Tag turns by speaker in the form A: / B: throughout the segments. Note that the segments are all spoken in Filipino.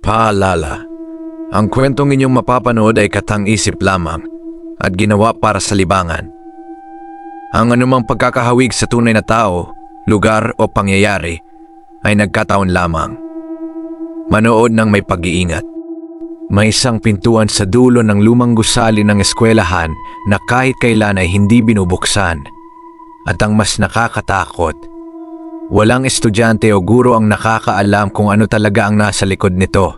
A: Paalala, ang kwentong inyong mapapanood ay katang-isip lamang at ginawa para sa libangan. Ang anumang pagkakahawig sa tunay na tao, lugar o pangyayari ay nagkataon lamang. Manood ng may pag-iingat. May isang pintuan sa dulo ng lumang gusali ng eskwelahan na kahit kailan ay hindi binubuksan. At ang mas nakakatakot, walang estudyante o guro ang nakakaalam kung ano talaga ang nasa likod nito.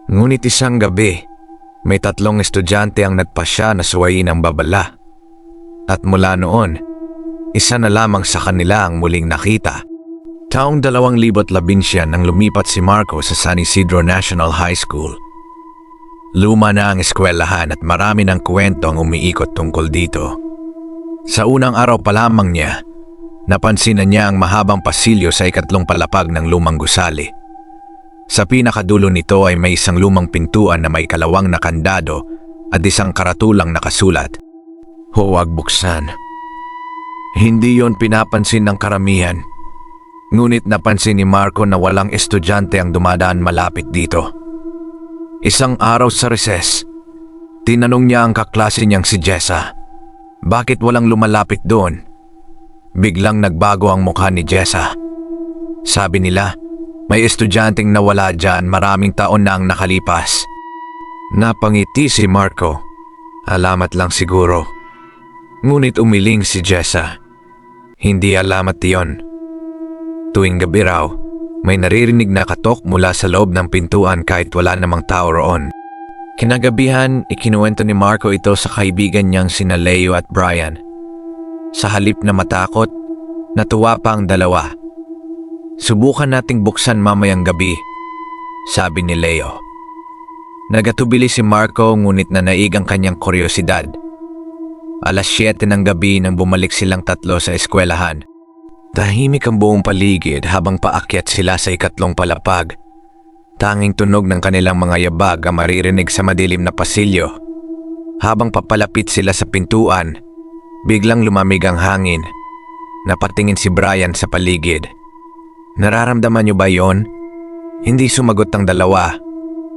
A: Ngunit isang gabi, may 3 estudyante ang nagpasya na suwayin ang babala. At mula noon, isa na lamang sa kanila ang muling nakita. Taong 2011 nang lumipat si Marco sa San Isidro National High School. Luma na ang eskwelahan at marami ng kwento ang umiikot tungkol dito. Sa unang araw pa lamang niya, napansin na niya ang mahabang pasilyo sa ikatlong palapag ng lumang gusali. Sa pinakadulo nito ay may isang lumang pintuan na may kalawang na kandado at isang karatulang nakasulat, "Huwag buksan." Hindi yon pinapansin ng karamihan. Ngunit napansin ni Marco na walang estudyante ang dumadaan malapit dito. Isang araw sa recess, tinanong niya ang kaklase niyang si Jessa, bakit walang lumalapit doon? Biglang nagbago ang mukha ni Jessa. Sabi nila, may estudyanteng nawala dyan, maraming taon na ang nakalipas. Napangiti si Marco. Alamat lang siguro. Ngunit umiling si Jessa. Hindi alamat iyon. Tuwing gabi raw, may naririnig na katok mula sa loob ng pintuan kahit wala namang tao roon. Kinagabihan, ikinuwento ni Marco ito sa kaibigan niyang sina Leo at Brian. Sa halip na matakot, natuwa pa ang dalawa. "Subukan nating buksan mamayang gabi," sabi ni Leo. Nagatubili si Marco ngunit nanaig ang kanyang kuryosidad. 7:00 ng gabi nang bumalik silang 3 sa eskwelahan. Tahimik ang buong paligid habang paakyat sila sa ikatlong palapag. Tanging tunog ng kanilang mga yabag ang maririnig sa madilim na pasilyo. Habang papalapit sila sa pintuan, biglang lumamig ang hangin. Napatingin si Brian sa paligid. "Nararamdaman niyo ba yon?" Hindi sumagot ang dalawa.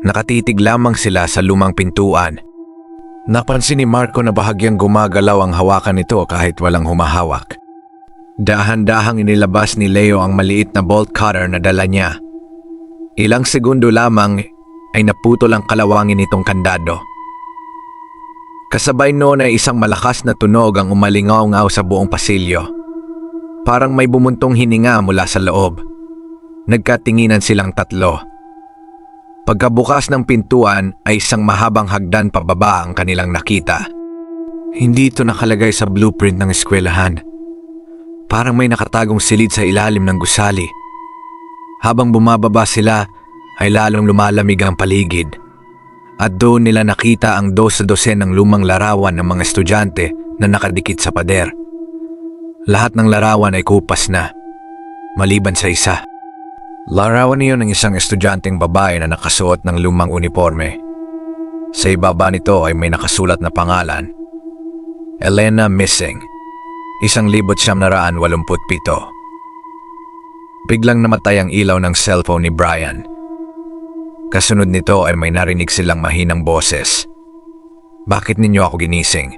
A: Nakatitig lamang sila sa lumang pintuan. Napansin ni Marco na bahagyang gumagalaw ang hawakan nito kahit walang humahawak. Dahan-dahang inilabas ni Leo ang maliit na bolt cutter na dala niya. Ilang segundo lamang ay naputol ang kalawangin nitong kandado. Kasabay noon ay isang malakas na tunog ang umalingaw-ngaw sa buong pasilyo. Parang may bumuntong hininga mula sa loob. Nagkatinginan silang 3. Pagkabukas ng pintuan ay isang mahabang hagdan pababa ang kanilang nakita. Hindi ito nakalagay sa blueprint ng eskwelahan. Parang may nakatagong silid sa ilalim ng gusali. Habang bumababa sila ay lalong lumalamig ang paligid. At doon nila nakita ang 12 ng lumang larawan ng mga estudyante na nakadikit sa pader. Lahat ng larawan ay kupas na, maliban sa isa. Larawan niyon ng isang estudyanteng babae na nakasuot ng lumang uniforme. Sa ibaba nito ay may nakasulat na pangalan, Elena Missing, 1987. Biglang namatay ang ilaw ng cellphone ni Brian. Kasunod nito ay may narinig silang mahinang boses. "Bakit ninyo ako ginising?"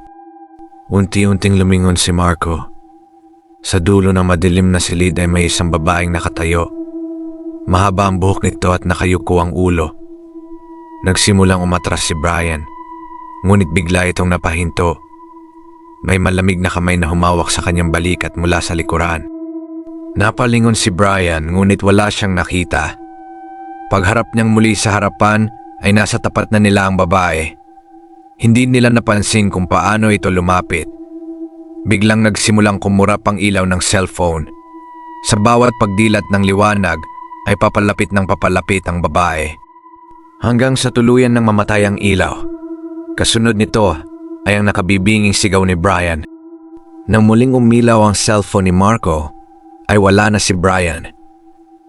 A: Unti-unting lumingon si Marco. Sa dulo ng madilim na silid ay may isang babaeng nakatayo. Mahaba ang buhok nito at nakayuko ang ulo. Nagsimulang umatras si Brian, ngunit bigla itong napahinto. May malamig na kamay na humawak sa kanyang balikat mula sa likuran. Napalingon si Brian ngunit wala siyang nakita. Pagharap niyang muli sa harapan ay nasa tapat na nila ang babae. Hindi nila napansin kung paano ito lumapit. Biglang nagsimulang kumurap ang ilaw ng cellphone. Sa bawat pagdilat ng liwanag ay papalapit ng papalapit ang babae. Hanggang sa tuluyan ng mamatay ang ilaw. Kasunod nito ay ang nakabibinging sigaw ni Brian. Nang muling umilaw ang cellphone ni Marco, ay wala na si Brian.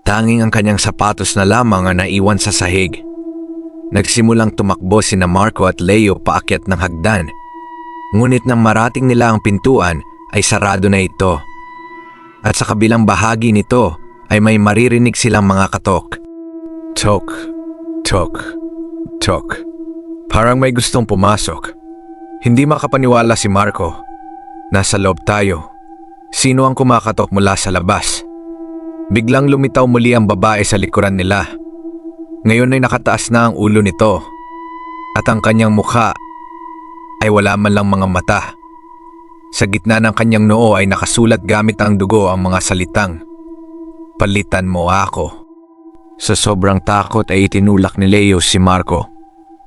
A: Tanging ang kanyang sapatos na lamang ang naiwan sa sahig. Nagsimulang tumakbo sina Marco at Leo paakyat ng hagdan. Ngunit nang marating nila ang pintuan ay sarado na ito. At sa kabilang bahagi nito ay may maririnig silang mga katok. Tok, Tok. Parang may gustong pumasok. Hindi makapaniwala si Marco. Nasa loob tayo. Sino ang kumakatok mula sa labas? Biglang lumitaw muli ang babae sa likuran nila. Ngayon ay nakataas na ang ulo nito. At ang kanyang mukha ay wala man lang mga mata. Sa gitna ng kanyang noo ay nakasulat gamit ang dugo ang mga salitang, "Palitan mo ako." Sa sobrang takot ay itinulak ni Leo si Marco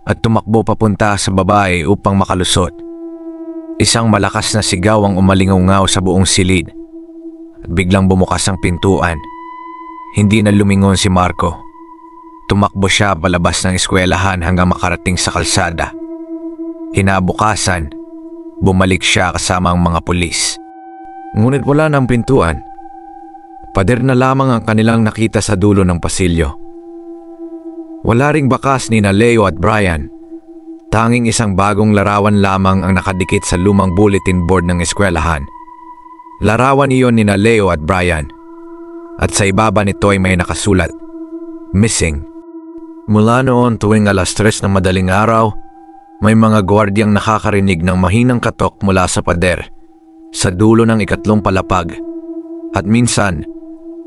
A: at tumakbo papunta sa babae upang makalusot. Isang malakas na sigaw ang umalingaw sa buong silid. At biglang bumukas ang pintuan. Hindi na lumingon si Marco. Tumakbo siya palabas ng eskwelahan hanggang makarating sa kalsada. Kinabukasan, bumalik siya kasama ang mga pulis. Ngunit wala ng pintuan. Pader na lamang ang kanilang nakita sa dulo ng pasilyo. Wala ring bakas ni na Leo at Brian. Tanging isang bagong larawan lamang ang nakadikit sa lumang bulletin board ng eskwelahan. Larawan iyon ni na Leo at Brian. At sa ibaba nito ay may nakasulat, "Missing." Mula noon tuwing 3:00 ng madaling araw, may mga gwardyang nakakarinig ng mahinang katok mula sa pader sa dulo ng 3 palapag. At minsan,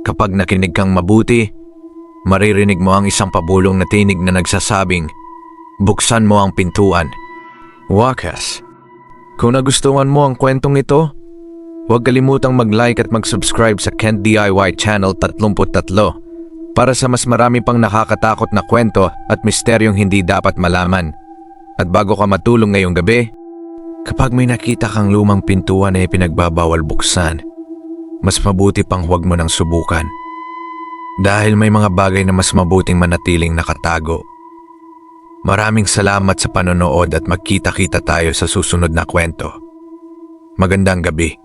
A: kapag nakinig kang mabuti, maririnig mo ang isang pabulong na tinig na nagsasabing, "Buksan mo ang pintuan." Wakas. Kung nagustuhan mo ang kwentong ito, huwag kalimutang mag-like at mag-subscribe sa Kent DIY Channel 33 para sa mas marami pang nakakatakot na kwento at misteryong hindi dapat malaman. At bago ka matulog ngayong gabi, kapag may nakita kang lumang pintuan na ipinagbabawal buksan, mas mabuti pang huwag mo nang subukan. Dahil may mga bagay na mas mabuting manatiling nakatago. Maraming salamat sa panonood at magkita-kita tayo sa susunod na kwento. Magandang gabi.